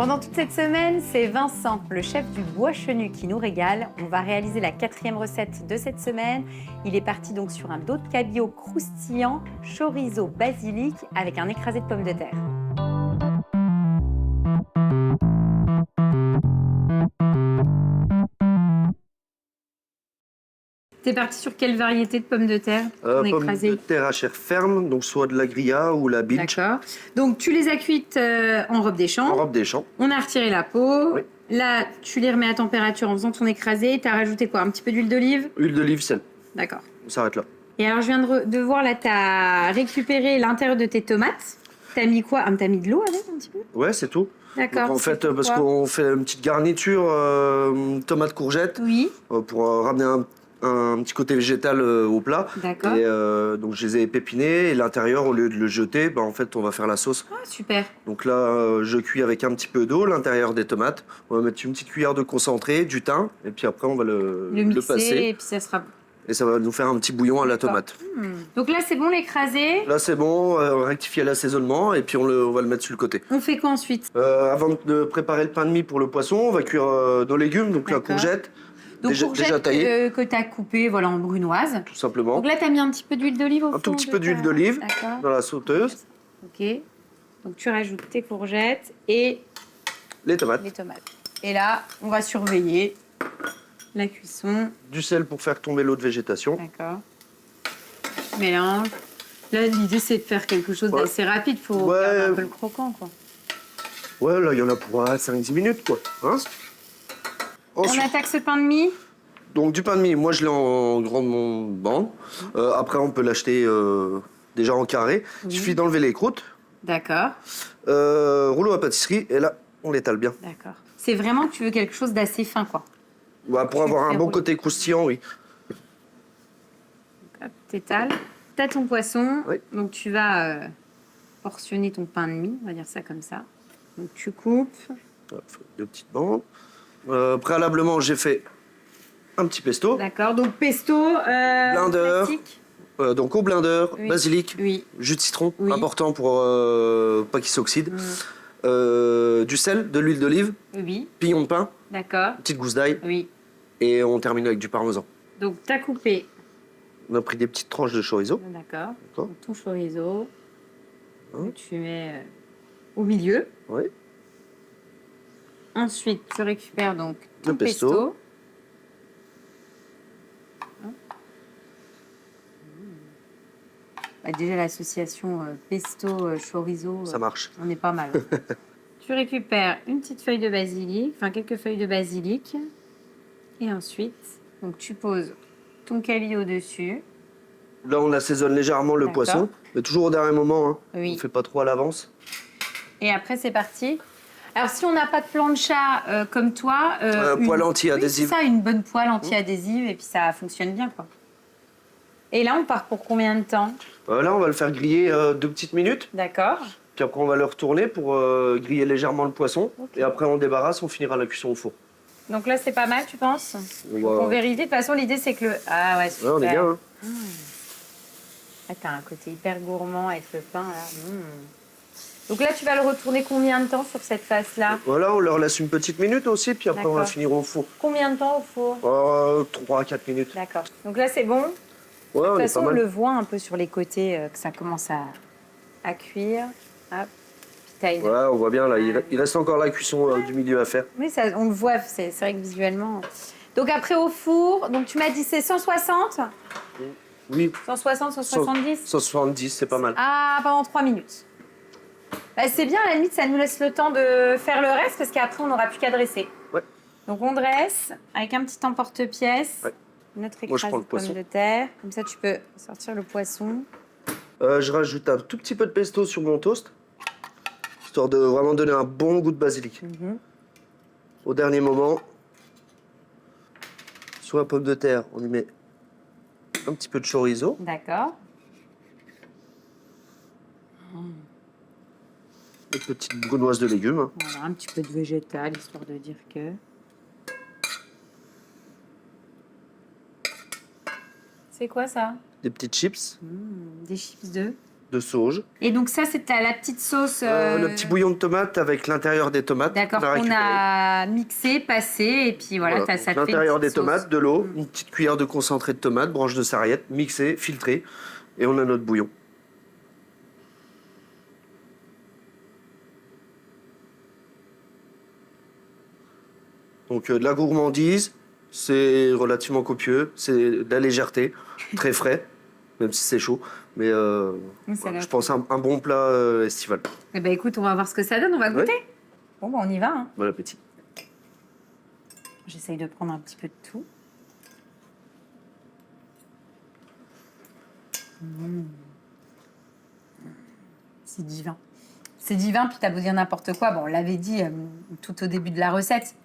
Pendant toute cette semaine, c'est Vincent, le chef du Bois Chenu, qui nous régale. On va réaliser la 4e recette de cette semaine. Il est parti donc sur un dos de cabillaud croustillant, chorizo basilic avec un écrasé de pommes de terre. T'es parti sur quelle variété de pommes de terre Pommes de terre à chair ferme, donc soit de la grilla ou la bilge. D'accord. Donc tu les as cuites en robe des champs. En robe des champs. On a retiré la peau. Oui. Là, tu les remets à température en faisant ton écrasé. Tu as rajouté quoi? Un petit peu d'huile d'olive? Huile d'olive, sel. D'accord. On s'arrête là. Et alors, je viens de voir, là, tu as récupéré l'intérieur de tes tomates. Tu as mis quoi? Tu as mis de l'eau avec un petit peu? Ouais, c'est tout. D'accord. Donc, en fait, parce pourquoi? qu'on fait une petite garniture tomate courgette Oui. pour ramener un petit côté végétal au plat. D'accord. Et donc je les ai épépinés et l'intérieur, au lieu de le jeter, en fait on va faire la sauce. Ah, super. Donc là, je cuis avec un petit peu d'eau l'intérieur des tomates. On va mettre une petite cuillère de concentré, du thym, et puis après on va le mixer, passer. et puis ça sera bon. Et ça va nous faire un petit bouillon à la tomate. Donc là, c'est bon, l'écrasé. Là c'est bon, on rectifie l'assaisonnement et puis on va le mettre sur le côté. On fait quoi ensuite? Avant de préparer le pain de mie pour le poisson, on va cuire nos légumes, donc la D'accord. courgette. Donc déjà courgette taillée. que tu as coupée voilà, en brunoise. Tout simplement. Donc là, tu as mis un petit peu d'huile d'olive au fond. Un tout petit de peu d'huile ta- d'olive D'accord. dans la sauteuse. Ok. Donc tu rajoutes tes courgettes et Les tomates. les tomates. Et là, on va surveiller la cuisson. Du sel pour faire tomber l'eau de végétation. D'accord. Mélange. Là, l'idée, c'est de faire quelque chose Ouais. d'assez rapide. Il faut Ouais. garder un peu le croquant, quoi. Ouais, là, il y en a pour 5-10 minutes, quoi. Hein Ensuite, On attaque ce pain de mie. donc du pain de mie, moi je l'ai en grande bande. Après, on peut l'acheter déjà en carré. Il suffit d'enlever les croûtes. D'accord. Rouleau à pâtisserie, et là, on l'étale bien. D'accord. C'est vraiment que tu veux quelque chose d'assez fin, quoi. Pour avoir un fais bon rouler. côté croustillant, oui. Hop, t'étales. T'as ton poisson. Oui. Donc tu vas portionner ton pain de mie. On va dire ça comme ça. Donc tu coupes. Hop, deux petites bandes. Préalablement, j'ai fait un petit pesto. D'accord. Donc pesto. Blender. classique. Donc au blender, Oui. basilic, Oui. jus de citron, Oui. important pour pas qu'il s'oxyde. Du sel, de l'huile d'olive, Oui. pignon de pain, D'accord. petite gousse d'ail, Oui. et on termine avec du parmesan. Donc t'as coupé. On a pris des petites tranches de chorizo. D'accord. D'accord. Donc, ton chorizo. Hein. Que tu mets au milieu. Oui. Ensuite, tu récupères donc ton Le pesto. pesto. Bah, déjà, l'association pesto-chorizo, Ça marche. on est pas mal. Tu récupères une petite feuille de basilic, enfin quelques feuilles de basilic. Et ensuite, donc, tu poses ton cabillaud dessus. Là, on assaisonne légèrement le D'accord. poisson, mais toujours au dernier moment. Hein. Oui. On fait pas trop à l'avance. Et après, c'est parti. Alors, si on n'a pas de plancha comme toi... Poêle anti-adhésive. Oui, c'est ça, une bonne poêle anti-adhésive, et puis ça fonctionne bien, quoi. Et là, on part pour combien de temps? Là, on va le faire griller 2 petites minutes. D'accord. Puis après, on va le retourner pour griller légèrement le poisson. Ok. Et après, on débarrasse, on finira la cuisson au four. Donc là, c'est pas mal, tu penses? On On va- vérifie. De toute façon, l'idée, c'est que le... Ah ouais, super. Ouais, on est bien. Hein. Ah, t'as un côté hyper gourmand avec le pain, là. Donc là, tu vas le retourner combien de temps sur cette face-là? Voilà, on leur laisse une petite minute aussi, puis après, on va D'accord. finir au four. Combien de temps au four? 3-4 minutes. D'accord. Donc là, c'est bon. Ouais, De on toute est façon, pas on mal. le voit un peu sur les côtés que ça commence à cuire. Hop. Puis t'as une... Ouais, on voit bien, là, il reste encore la cuisson du milieu à faire. Oui, ça, on le voit, c'est vrai que visuellement... Donc après, au four, donc tu m'as dit c'est 160? Oui, 160, 170? 170, c'est pas mal. Ah, pendant 3 minutes. Bah, c'est bien, à la limite, ça nous laisse le temps de faire le reste, parce qu'après, on n'aura plus qu'à dresser. Ouais. Donc on dresse, avec un petit emporte-pièce, Ouais. notre Moi, je écrase prends de le poisson. pommes de terre. Comme ça, tu peux sortir le poisson. Je rajoute un tout petit peu de pesto sur mon toast, histoire de vraiment donner un bon goût de basilic. Au dernier moment, sur la pomme de terre, on y met un petit peu de chorizo. D'accord. Une petite brunoise de légumes. Hein. Voilà, un petit peu de végétal, histoire de dire que... C'est quoi ça? Des petites chips. Des chips de... de sauge. Et donc ça, c'est la petite sauce... Le petit bouillon de tomate avec l'intérieur des tomates. D'accord, on a mixé, passé, et puis voilà, ça fait l'intérieur des sauce. tomates, de l'eau, une petite cuillère de concentré de tomate, branche de sarriette, mixé, filtré, et on a notre bouillon. Donc de la gourmandise, c'est relativement copieux, c'est de la légèreté, très frais, même si c'est chaud. Mais je pense un bon plat estival. Eh ben écoute, on va voir ce que ça donne, on va goûter. Ouais. Bon, on y va. Hein. Bon appétit. J'essaye de prendre un petit peu de tout. C'est divin. C'est divin, puis t'as beau dire n'importe quoi. Bon, on l'avait dit tout au début de la recette.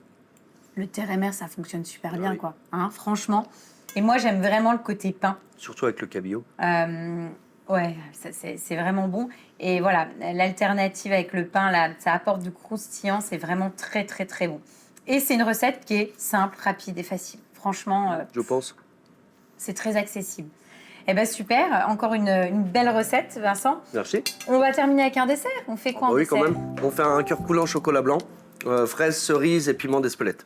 Le terre et mer, ça fonctionne super bien, quoi. Hein, franchement. Et moi, j'aime vraiment le côté pain. Surtout avec le cabillaud. Ouais, c'est vraiment bon. Et voilà, l'alternative avec le pain, là, ça apporte du croustillant. C'est vraiment très, très, très bon. Et c'est une recette qui est simple, rapide et facile. Franchement, je pense. C'est très accessible. Eh bien, super. Encore une belle recette, Vincent. Merci. On va terminer avec un dessert. On fait quoi en dessert? Oui, quand même. On fait un cœur coulant chocolat blanc, fraises, cerises et piment d'Espelette.